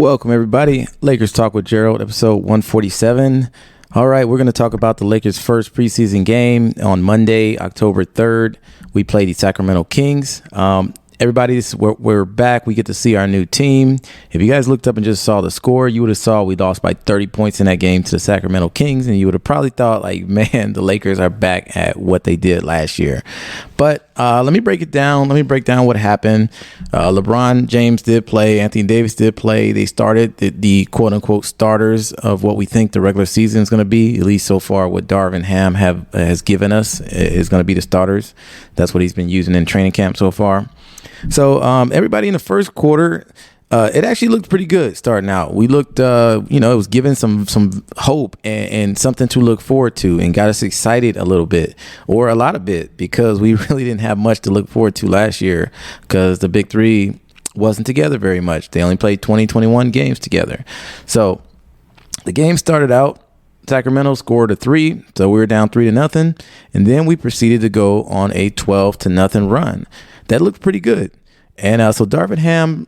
Welcome, everybody. Lakers Talk with Gerald, episode 147. All right, we're going to talk about the Lakers' first preseason game on Monday, October 3rd. We play the Sacramento Kings. Everybody, we're back. We get to see our new team. If you guys looked up and just saw the score, you would have saw we lost by 30 points in that game to the Sacramento Kings, and you would have probably thought, like, man, the Lakers are back at what they did last year. But let me break it down. Let me break down what happened. LeBron James did play. Anthony Davis did play. They started the quote-unquote starters of what we think the regular season is going to be, at least so far what Darvin Ham has given us is going to be the starters. That's what he's been using in training camp so far. So everybody in the first quarter, it actually looked pretty good starting out. We looked, it was giving some hope and something to look forward to, and got us excited a little bit, or a lot of bit, because we really didn't have much to look forward to last year because the big three wasn't together very much. They only played 21 games together. So the game started out. Sacramento scored a 3, so we were down 3-0, and then we proceeded to go on a 12-0 run. That looked pretty good. And so Darvin Ham,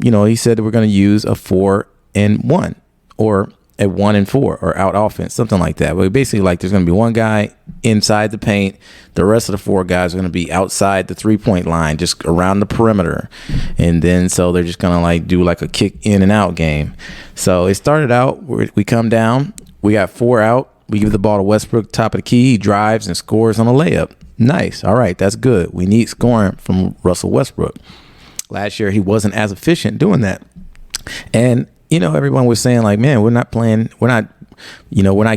he said that we're going to use a 4-1 or a 1-4 or out offense, something like that. But basically, like, there's going to be one guy inside the paint. The rest of the 4 guys are going to be outside the 3-point line, just around the perimeter. And then so they're just going to do like a kick in and out game. So it started out, we come down, we got 4 out. We give the ball to Westbrook, top of the key. He drives and scores on a layup. Nice. All right, that's good. We need scoring from Russell Westbrook. Last year, he wasn't as efficient doing that. And, everyone was saying, like, man, we're not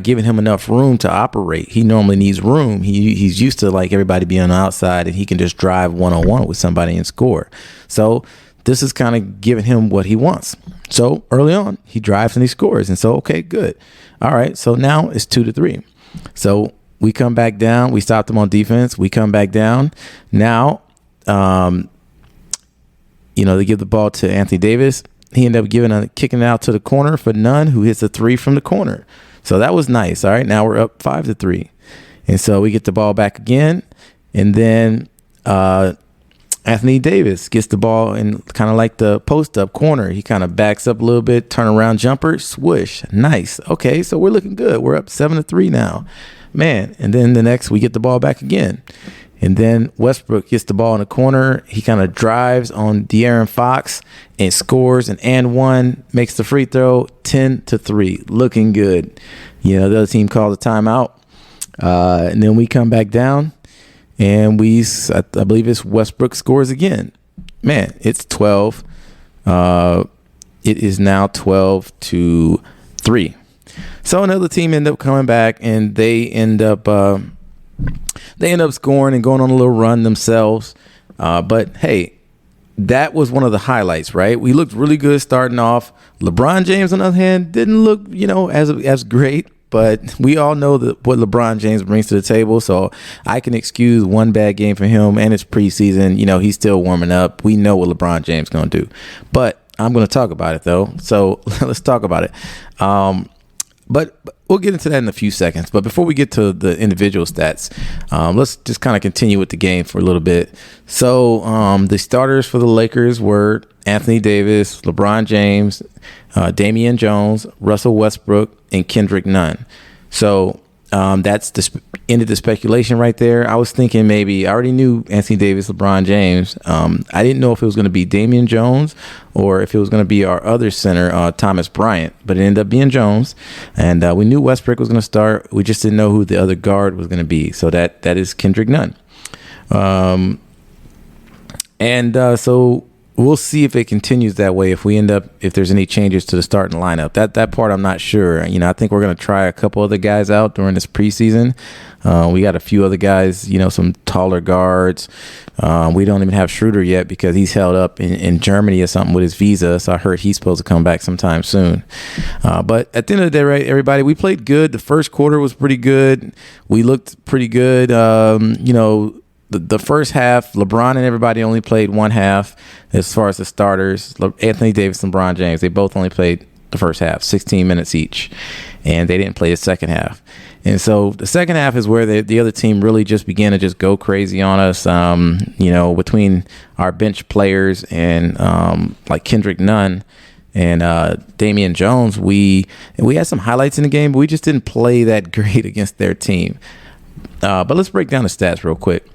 giving him enough room to operate. He normally needs room. He's used to, like, everybody being on the outside, and he can just drive one-on-one with somebody and score. So this is kind of giving him what he wants. So early on, he drives and he scores. And so, okay, good. All right, so now it's 2-3. So we come back down. We stopped them on defense. We come back down. Now, they give the ball to Anthony Davis. He ended up kicking it out to the corner for Nunn, who hits a 3 from the corner. So that was nice. All right, now we're up 5-3. And so we get the ball back again. And then Anthony Davis gets the ball in kind of like the post-up corner. He kind of backs up a little bit, turnaround jumper, swoosh. Nice. Okay, so we're looking good. We're up 7-3 now. Man, and then the next we get the ball back again. And then Westbrook gets the ball in the corner. He kind of drives on De'Aaron Fox and scores and one, makes the free throw, 10-3. Looking good. The other team calls a timeout. And then we come back down, and I believe it's Westbrook scores again. Man, it's 12. It is now 12-3. So another team ended up coming back, and they end up scoring and going on a little run themselves. But hey, that was one of the highlights, right? We looked really good starting off. LeBron James, on the other hand, didn't look, as great. But we all know what LeBron James brings to the table, so I can excuse one bad game for him, and it's preseason. He's still warming up. We know what LeBron James is going to do. But I'm going to talk about it, though. So let's talk about it. But we'll get into that in a few seconds. But before we get to the individual stats, let's just kind of continue with the game for a little bit. So the starters for the Lakers were Anthony Davis, LeBron James, Damian Jones, Russell Westbrook, and Kendrick Nunn. So that's ended the speculation right there. I was thinking maybe I already knew Anthony Davis, LeBron James. I didn't know if it was going to be Damian Jones or if it was going to be our other center, Thomas Bryant, but it ended up being Jones. And we knew Westbrook was going to start. We just didn't know who the other guard was going to be. So that is Kendrick Nunn. So we'll see if it continues that way. If there's any changes to the starting lineup, that part I'm not sure. I think we're going to try a couple other guys out during this preseason. We got a few other guys, some taller guards. We don't even have Schroeder yet because he's held up in Germany or something with his visa. So I heard he's supposed to come back sometime soon. But at the end of the day, right, everybody, we played good. The first quarter was pretty good. We looked pretty good. The first half, LeBron and everybody only played one half as far as the starters. Anthony Davis and LeBron James, they both only played the first half, 16 minutes each, and they didn't play the second half. And so the second half is where the other team really just began to just go crazy on us, between our bench players and like Kendrick Nunn. And Damian Jones, we had some highlights in the game, but we just didn't play that great against their team. But let's break down the stats real quick.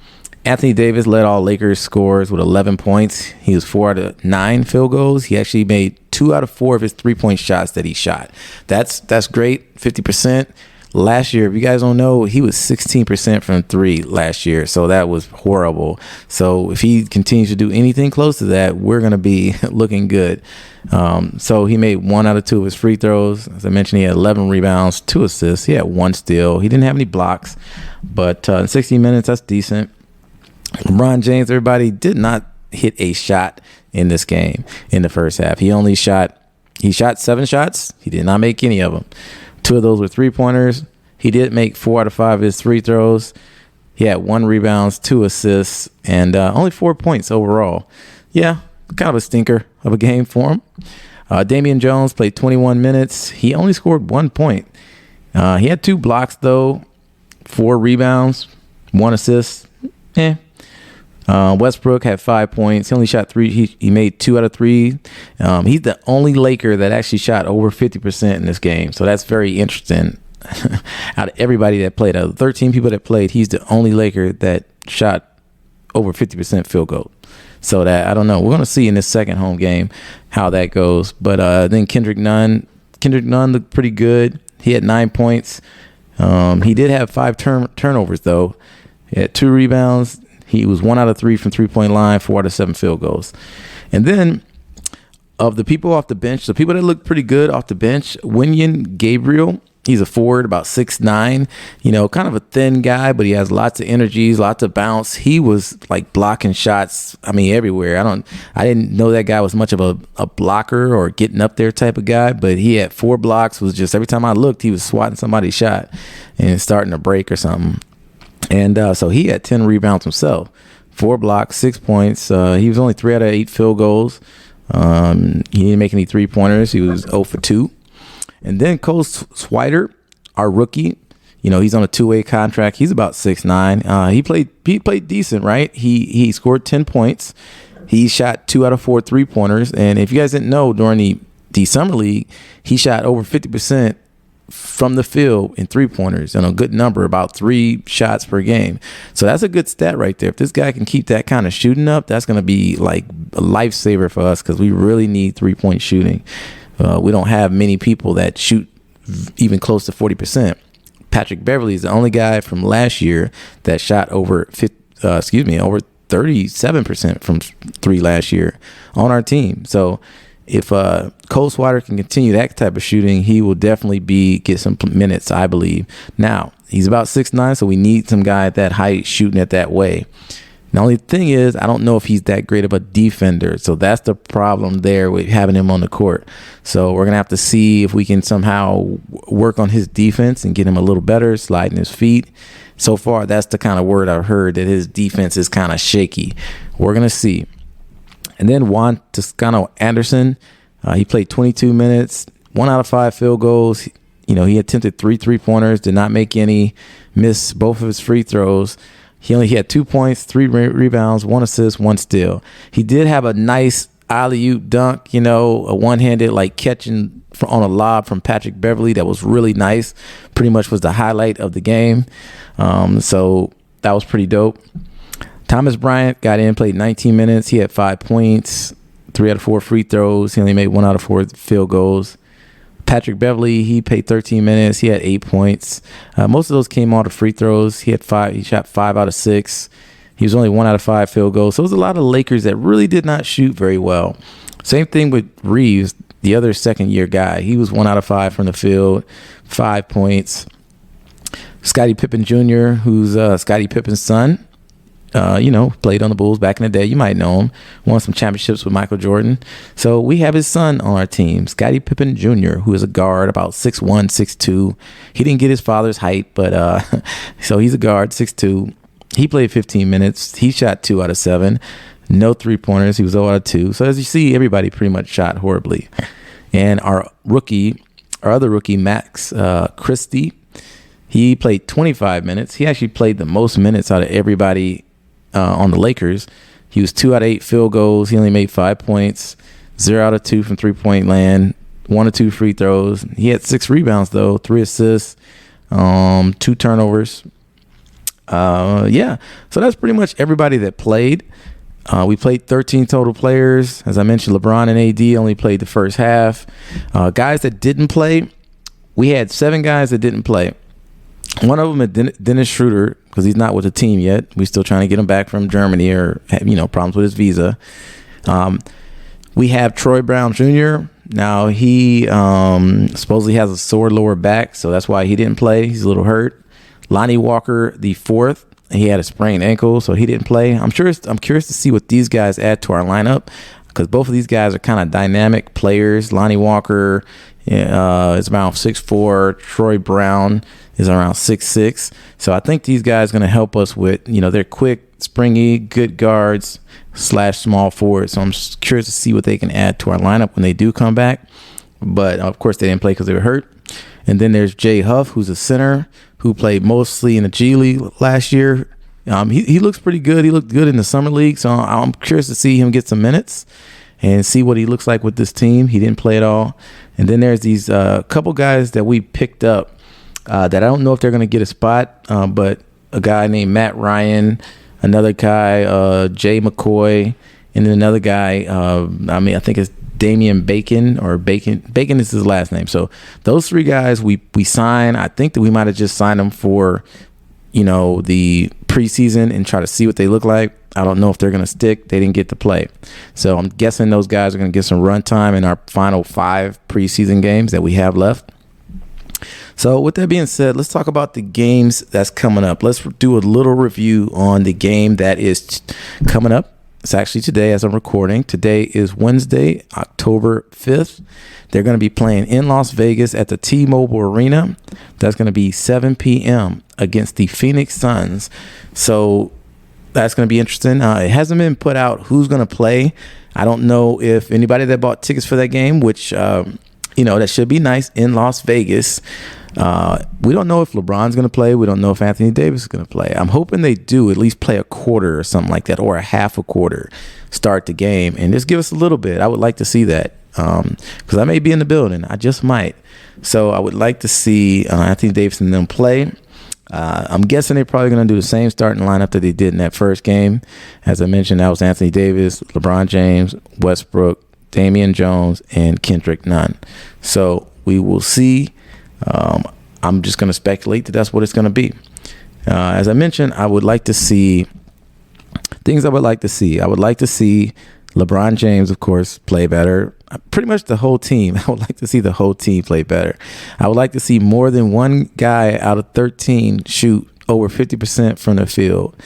Anthony Davis led all Lakers scores with 11 points. He was 4 out of 9 field goals. He actually made 2 out of 4 of his 3-point shots that he shot. That's great, 50%. Last year, if you guys don't know, he was 16% from 3 last year. So that was horrible. So if he continues to do anything close to that, we're going to be looking good. So he made 1 out of 2 of his free throws. As I mentioned, he had 11 rebounds, 2 assists. He had 1 steal. He didn't have any blocks. But in 60 minutes, that's decent. LeBron James, everybody, did not hit a shot in this game in the first half. He shot 7 shots. He did not make any of them. 2 of those were 3-pointers. He did make 4 out of 5 of his free throws. He had 1 rebounds, 2 assists, and only 4 points overall. Yeah, kind of a stinker of a game for him. Damian Jones played 21 minutes. He only scored 1 point. He had 2 blocks, though, 4 rebounds, 1 assist. Westbrook had 5 points. He only shot 3. He made 2 out of 3. He's the only Laker that actually shot over 50% in this game. So that's very interesting. Out of everybody that played, out of the 13 people that played, he's the only Laker that shot over 50% field goal. So that, I don't know. We're going to see in this second home game how that goes. But then Kendrick Nunn looked pretty good. He had 9 points. He did have 5 turnovers, though. He had 2 rebounds. He was 1 out of 3 from 3-point line, 4 out of 7 field goals. And then of the people off the bench, the people that looked pretty good off the bench, Wenyen Gabriel, he's a forward, about 6'9", kind of a thin guy, but he has lots of energies, lots of bounce. He was like blocking shots, everywhere. I didn't know that guy was much of a blocker or getting up there type of guy, but he had 4 blocks. Was just every time I looked, he was swatting somebody's shot and starting to break or something. And so he had 10 rebounds himself, 4 blocks, 6 points. He was only 3 out of 8 field goals. He didn't make any 3-pointers. He was 0 for 2. And then Cole Swider, our rookie, he's on a 2-way contract. He's about 6'9". He played decent, right? He scored 10 points. He shot 2 out of 4 3-pointers. And if you guys didn't know, during the summer league, he shot over 50% from the field in 3-pointers, and a good number, about 3 shots per game. So that's a good stat right there. If this guy can keep that kind of shooting up, that's going to be like a lifesaver for us, because we really need 3-point shooting. We don't have many people that shoot even close to 40%. Patrick Beverly is the only guy from last year that shot over 37% from 3 last year on our team. So if Cole Swider can continue that type of shooting, he will definitely get some minutes, I believe. Now, he's about 6'9", so we need some guy at that height shooting it that way. The only thing is, I don't know if he's that great of a defender. So that's the problem there with having him on the court. So we're going to have to see if we can somehow work on his defense and get him a little better, sliding his feet. So far, that's the kind of word I've heard, that his defense is kind of shaky. We're going to see. And then Juan Toscano-Anderson, he played 22 minutes, 1 out of 5 field goals. He attempted 3 3-pointers, did not make any, missed both of his free throws. He had 2 points, 3 rebounds, 1 assist, 1 steal. He did have a nice alley-oop dunk, a one-handed catching on a lob from Patrick Beverly that was really nice. Pretty much was the highlight of the game. So that was pretty dope. Thomas Bryant got in, played 19 minutes. He had 5 points, 3 out of 4 free throws. He only made 1 out of 4 field goals. Patrick Beverly, he played 13 minutes. He had 8 points. Most of those came out of free throws. He shot 5 out of 6. He was only 1 out of 5 field goals. So it was a lot of Lakers that really did not shoot very well. Same thing with Reeves, the other second-year guy. He was 1 out of 5 from the field, 5 points. Scottie Pippen Jr., who's Scottie Pippen's son, played on the Bulls back in the day. You might know him. Won some championships with Michael Jordan. So we have his son on our team, Scottie Pippen Jr., who is a guard, about 6'1", 6'2". He didn't get his father's height, but so he's a guard, 6'2". He played 15 minutes. He shot 2 out of 7. No 3-pointers. He was 0 out of 2. So as you see, everybody pretty much shot horribly. And our other rookie, Max Christie, he played 25 minutes. He actually played the most minutes out of everybody on the Lakers. He was 2 out of 8 field goals. He only made 5 points, 0 out of 2 from 3-point land, 1 or 2 free throws. He had 6 rebounds though, 3 assists, 2 turnovers. So that's pretty much everybody that played. We played 13 total players. As I mentioned, LeBron and AD only played the first half. Guys that didn't play, we had 7 guys that didn't play. One of them is Dennis Schroeder, because he's not with the team yet. We're still trying to get him back from Germany, or problems with his visa. We have Troy Brown Jr. Now he supposedly has a sore lower back, so that's why he didn't play. He's a little hurt. Lonnie Walker the fourth, he had a sprained ankle, so he didn't play. I'm curious to see what these guys add to our lineup, because both of these guys are kind of dynamic players. Lonnie Walker is around 6'4". Troy Brown is around 6'6". So I think these guys are going to help us with, they're quick, springy, good guards / small forwards. So I'm just curious to see what they can add to our lineup when they do come back. But of course they didn't play because they were hurt. And then there's Jay Huff, who's a center who played mostly in the G League last year. He looks pretty good. He looked good in the summer league. So I'm curious to see him get some minutes and see what he looks like with this team. He didn't play at all. And then there's these couple guys that we picked up that I don't know if they're going to get a spot, but a guy named Matt Ryan, another guy, Jay McCoy, and then another guy, I think it's Damian Bacon, or Bacon is his last name. So those 3 guys we signed. I think that we might have just signed them for, the preseason and try to see what they look like. I don't know if they're going to stick. They didn't get to play. So I'm guessing those guys are going to get some run time in our final 5 preseason games that we have left. So with that being said, let's talk about the games that's coming up. Let's do a little review on the game that is coming up. It's actually today as I'm recording. Today is Wednesday, October 5th. They're going to be playing in Las Vegas at the T-Mobile Arena. That's going to be 7 p.m. against the Phoenix Suns. So that's going to be interesting. It hasn't been put out who's going to play. I don't know if anybody that bought tickets for that game, which, that should be nice in Las Vegas. We don't know if LeBron's going to play. We don't know if Anthony Davis is going to play. I'm hoping they do at least play a quarter or something like that, or a half a quarter, start the game, and just give us a little bit. I would like to see that because I may be in the building. I just might. So I would like to see Anthony Davis and them play. I'm guessing they're probably going to do the same starting lineup that they did in that first game. As I mentioned, that was Anthony Davis, LeBron James, Westbrook, Damian Jones, and Kendrick Nunn. So we will see. I'm just going to speculate that that's what it's going to be. As I mentioned, I would like to see things I would like to see. I would like to see LeBron James, of course, play better. Pretty much the whole team. I would like to see the whole team play better. I would like to see more than one guy out of 13 shoot over 50% from the field.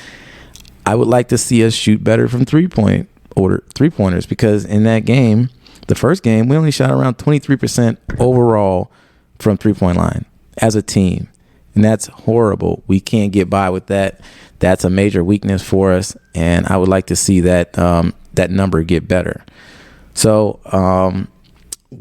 I would like to see us shoot better from three-pointers, because in that game, the first game, we only shot around 23% overall from three-point line as a team. And that's horrible. We can't get by with that. That's a major weakness for us. And I would like to see that that number get better. So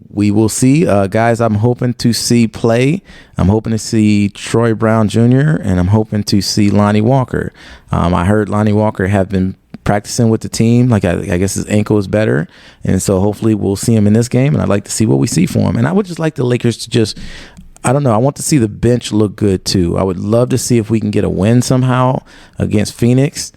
we will see. Guys, I'm hoping to see play. I'm hoping to see Troy Brown Jr. and I'm hoping to see Lonnie Walker. I heard Lonnie Walker have been practicing with the team. Like I guess his ankle is better. And so hopefully we'll see him in this game. And I'd like to see what we see for him. And I would just like the Lakers to just, I don't know, I want to see the bench look good too. I would love to see if we can get a win somehow against Phoenix,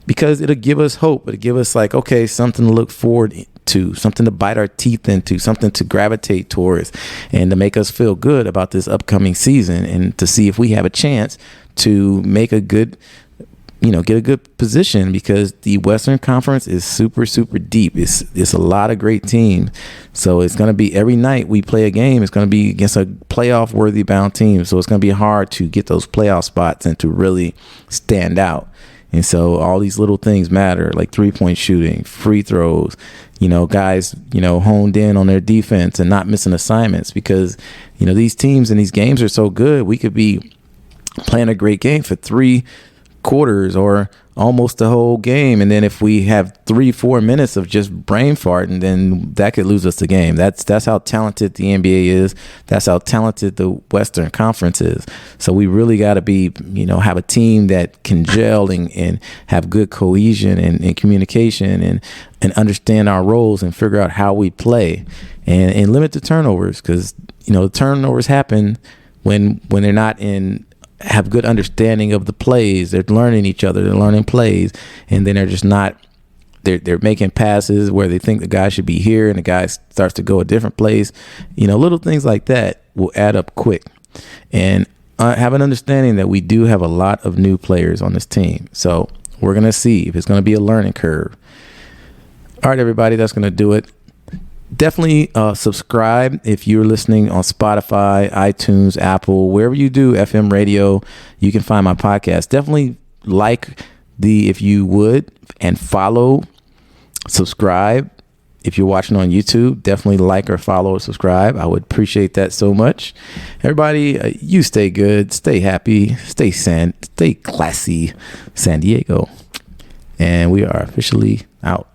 because it'll give us hope. It'll give us like, okay, something to look forward to, something to bite our teeth into, something to gravitate towards, and to make us feel good about this upcoming season, and to see if we have a chance to make a good, get a good position, because the Western Conference is super, super deep. It's a lot of great teams. So it's going to be every night we play a game, it's going to be against a playoff worthy bound team. So it's going to be hard to get those playoff spots and to really stand out. And so all these little things matter, like 3-point shooting, free throws, guys, honed in on their defense and not missing assignments, because, these teams and these games are so good. We could be playing a great game for 3 quarters or almost the whole game. And then if we have 3-4 minutes of just brain farting, then that could lose us the game. That's how talented the NBA is. That's how talented the Western Conference is. So we really got to be, have a team that can gel and have good cohesion and communication and understand our roles and figure out how we play and limit the turnovers, because, the turnovers happen when they're not have good understanding of the plays. They're learning each other. They're learning plays. And then they're just not, they're making passes where they think the guy should be here and the guy starts to go a different place. Little things like that will add up quick. And I have an understanding that we do have a lot of new players on this team. So we're going to see if it's going to be a learning curve. All right, everybody, that's going to do it. Definitely subscribe if you're listening on Spotify, iTunes, Apple, wherever you do FM radio, you can find my podcast. Definitely like if you would, and follow, subscribe. If you're watching on YouTube, definitely like or follow or subscribe. I would appreciate that so much. Everybody, you stay good, stay happy, stay classy, San Diego. And we are officially out.